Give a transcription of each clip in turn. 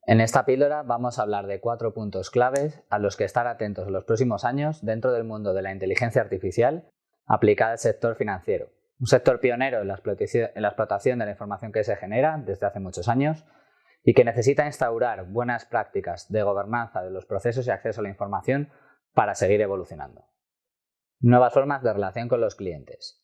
En esta píldora vamos a hablar de 4 puntos claves a los que estar atentos en los próximos años dentro del mundo de la inteligencia artificial aplicada al sector financiero. Un sector pionero en la explotación de la información que se genera desde hace muchos años y que necesita instaurar buenas prácticas de gobernanza de los procesos y acceso a la información para seguir evolucionando. Nuevas formas de relación con los clientes.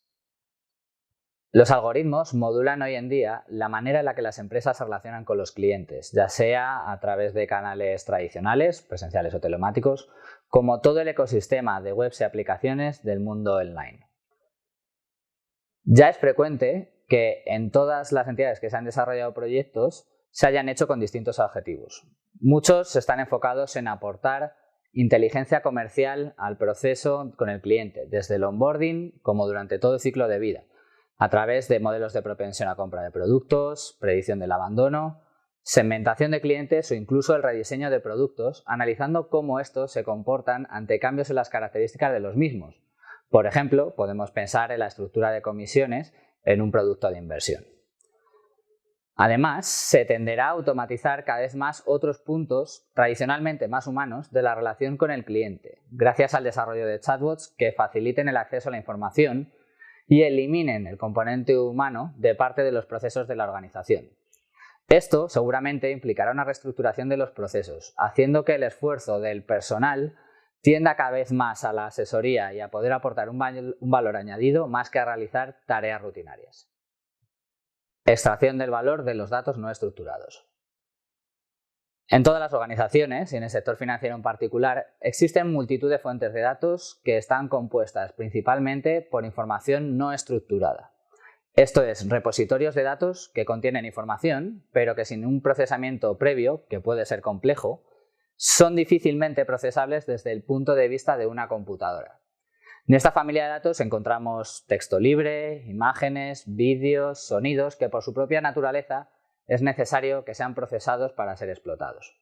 Los algoritmos modulan hoy en día la manera en la que las empresas se relacionan con los clientes, ya sea a través de canales tradicionales, presenciales o telemáticos, como todo el ecosistema de webs y aplicaciones del mundo online. Ya es frecuente que en todas las entidades que se han desarrollado proyectos se hayan hecho con distintos objetivos. Muchos están enfocados en aportar inteligencia comercial al proceso con el cliente, desde el onboarding como durante todo el ciclo de vida, a través de modelos de propensión a compra de productos, predicción del abandono, segmentación de clientes o incluso el rediseño de productos, analizando cómo estos se comportan ante cambios en las características de los mismos. Por ejemplo, podemos pensar en la estructura de comisiones en un producto de inversión. Además, se tenderá a automatizar cada vez más otros puntos tradicionalmente más humanos de la relación con el cliente, gracias al desarrollo de chatbots que faciliten el acceso a la información y eliminen el componente humano de parte de los procesos de la organización. Esto seguramente implicará una reestructuración de los procesos, haciendo que el esfuerzo del personal tienda cada vez más a la asesoría y a poder aportar un valor añadido más que a realizar tareas rutinarias. Extracción del valor de los datos no estructurados. En todas las organizaciones, y en el sector financiero en particular, existen multitud de fuentes de datos que están compuestas principalmente por información no estructurada. Esto es, repositorios de datos que contienen información, pero que sin un procesamiento previo, que puede ser complejo, son difícilmente procesables desde el punto de vista de una computadora. En esta familia de datos encontramos texto libre, imágenes, vídeos, sonidos que por su propia naturaleza es necesario que sean procesados para ser explotados.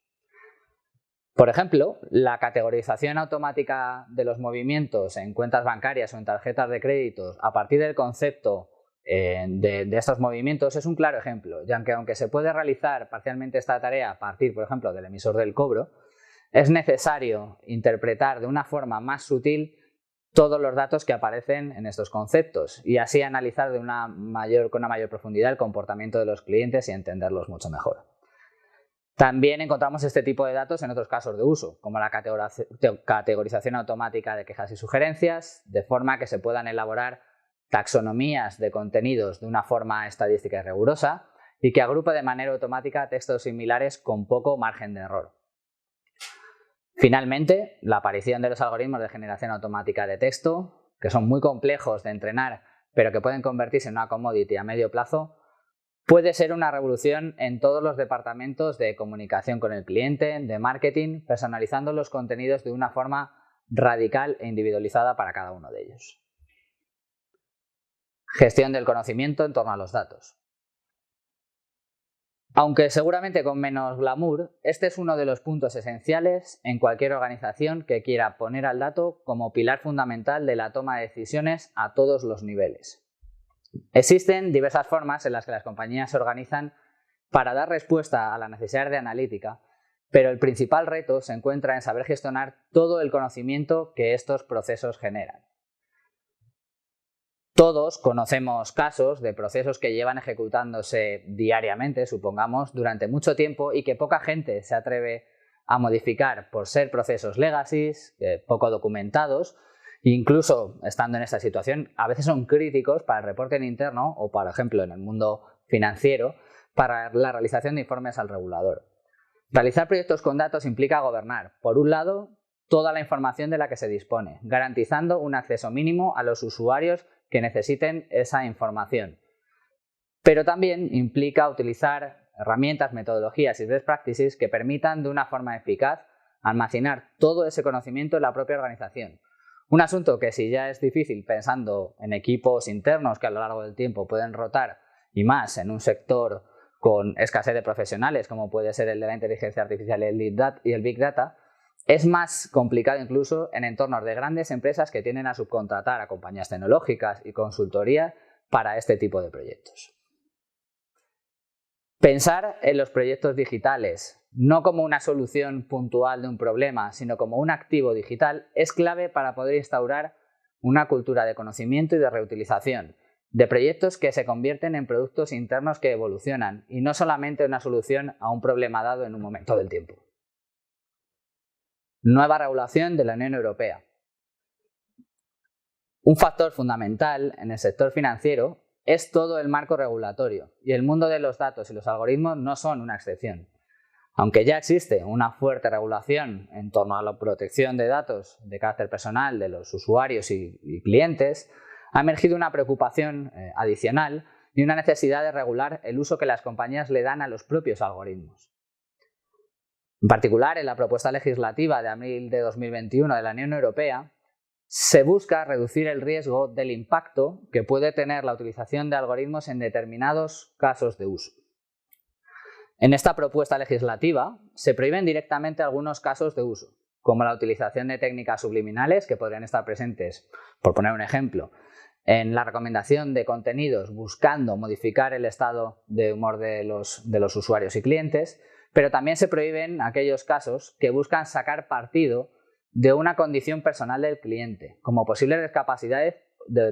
Por ejemplo, la categorización automática de los movimientos en cuentas bancarias o en tarjetas de créditos a partir del concepto de estos movimientos es un claro ejemplo, ya que aunque se puede realizar parcialmente esta tarea a partir, por ejemplo, del emisor del cobro, es necesario interpretar de una forma más sutil todos los datos que aparecen en estos conceptos y así analizar con una mayor profundidad el comportamiento de los clientes y entenderlos mucho mejor. También encontramos este tipo de datos en otros casos de uso, como la categorización automática de quejas y sugerencias, de forma que se puedan elaborar taxonomías de contenidos de una forma estadística y rigurosa y que agrupe de manera automática textos similares con poco margen de error. Finalmente, la aparición de los algoritmos de generación automática de texto, que son muy complejos de entrenar, pero que pueden convertirse en una commodity a medio plazo, puede ser una revolución en todos los departamentos de comunicación con el cliente, de marketing, personalizando los contenidos de una forma radical e individualizada para cada uno de ellos. Gestión del conocimiento en torno a los datos. Aunque seguramente con menos glamour, este es uno de los puntos esenciales en cualquier organización que quiera poner al dato como pilar fundamental de la toma de decisiones a todos los niveles. Existen diversas formas en las que las compañías se organizan para dar respuesta a la necesidad de analítica, pero el principal reto se encuentra en saber gestionar todo el conocimiento que estos procesos generan. Todos conocemos casos de procesos que llevan ejecutándose diariamente, supongamos, durante mucho tiempo y que poca gente se atreve a modificar por ser procesos legacy, poco documentados, incluso estando en esta situación, a veces son críticos para el reporting interno o, por ejemplo, en el mundo financiero, para la realización de informes al regulador. Realizar proyectos con datos implica gobernar, por un lado, toda la información de la que se dispone, garantizando un acceso mínimo a los usuarios que necesiten esa información. Pero también implica utilizar herramientas, metodologías y best practices que permitan de una forma eficaz almacenar todo ese conocimiento en la propia organización. Un asunto que si ya es difícil pensando en equipos internos que a lo largo del tiempo pueden rotar y más en un sector con escasez de profesionales como puede ser el de la inteligencia artificial y el Big Data, es más complicado incluso en entornos de grandes empresas que tienden a subcontratar a compañías tecnológicas y consultoría para este tipo de proyectos. Pensar en los proyectos digitales no como una solución puntual de un problema, sino como un activo digital, es clave para poder instaurar una cultura de conocimiento y de reutilización, de proyectos que se convierten en productos internos que evolucionan y no solamente una solución a un problema dado en un momento del tiempo. Nueva regulación de la Unión Europea. Un factor fundamental en el sector financiero es todo el marco regulatorio, y el mundo de los datos y los algoritmos no son una excepción. Aunque ya existe una fuerte regulación en torno a la protección de datos de carácter personal de los usuarios y clientes, ha emergido una preocupación adicional y una necesidad de regular el uso que las compañías le dan a los propios algoritmos. En particular, en la propuesta legislativa de abril de 2021 de la Unión Europea, se busca reducir el riesgo del impacto que puede tener la utilización de algoritmos en determinados casos de uso. En esta propuesta legislativa se prohíben directamente algunos casos de uso, como la utilización de técnicas subliminales que podrían estar presentes, por poner un ejemplo, en la recomendación de contenidos buscando modificar el estado de humor de los usuarios y clientes, pero también se prohíben aquellos casos que buscan sacar partido de una condición personal del cliente, como posibles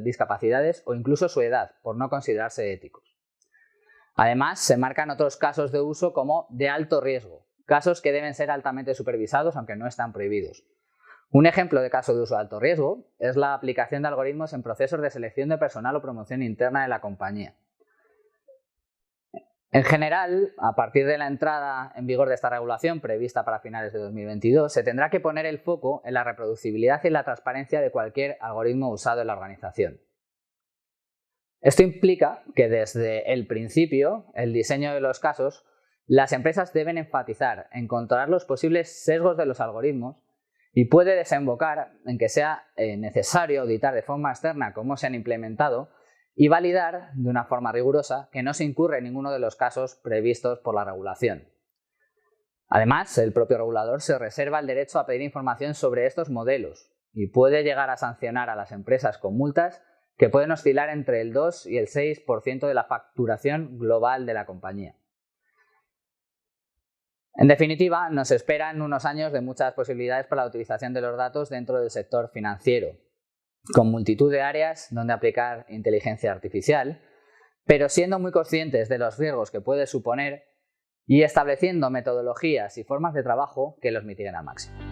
discapacidades o incluso su edad, por no considerarse éticos. Además, se marcan otros casos de uso como de alto riesgo, casos que deben ser altamente supervisados aunque no están prohibidos. Un ejemplo de caso de uso de alto riesgo es la aplicación de algoritmos en procesos de selección de personal o promoción interna de la compañía. En general, a partir de la entrada en vigor de esta regulación prevista para finales de 2022, se tendrá que poner el foco en la reproducibilidad y la transparencia de cualquier algoritmo usado en la organización. Esto implica que desde el principio, el diseño de los casos, las empresas deben enfatizar en controlar los posibles sesgos de los algoritmos y puede desembocar en que sea necesario auditar de forma externa cómo se han implementado y validar de una forma rigurosa que no se incurre en ninguno de los casos previstos por la regulación. Además, el propio regulador se reserva el derecho a pedir información sobre estos modelos y puede llegar a sancionar a las empresas con multas que pueden oscilar entre el 2 y el 6% de la facturación global de la compañía. En definitiva, nos esperan unos años de muchas posibilidades para la utilización de los datos dentro del sector financiero, con multitud de áreas donde aplicar inteligencia artificial, pero siendo muy conscientes de los riesgos que puede suponer y estableciendo metodologías y formas de trabajo que los mitiguen al máximo.